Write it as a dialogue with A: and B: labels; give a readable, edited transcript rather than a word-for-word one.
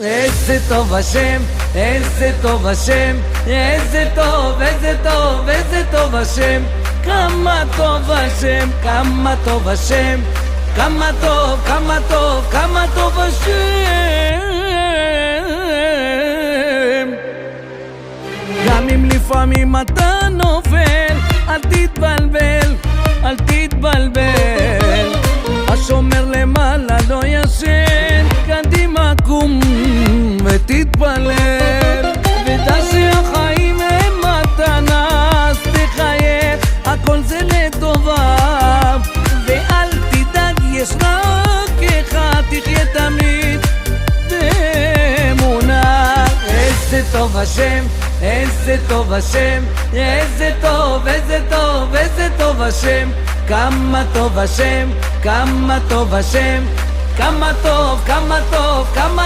A: איזה טוב השם, איזה טוב השם, איזה טוב, איזה טוב, איזה טוב השם. כמה טוב השם, כמה טוב השם, כמה טוב, כמה טוב, כמה טוב השם. גם אם לפעמים אתה נופל, אל תתבלבל, אל תתבלבל. השומר למעלה לא ישן, קדימה קום ותתפלל. ודע שהחיים הם מתנה, אז תחייך, הכל זה לטובה. ואל תדאג, יש רק אחד, תחיה תמיד באמונה. איזה טוב השם, איזה טוב השם, איזה טוב, איזה טוב, איזה טוב השם. כמה טוב השם, כמה טוב השם, כמה טוב, כמה טוב, כמה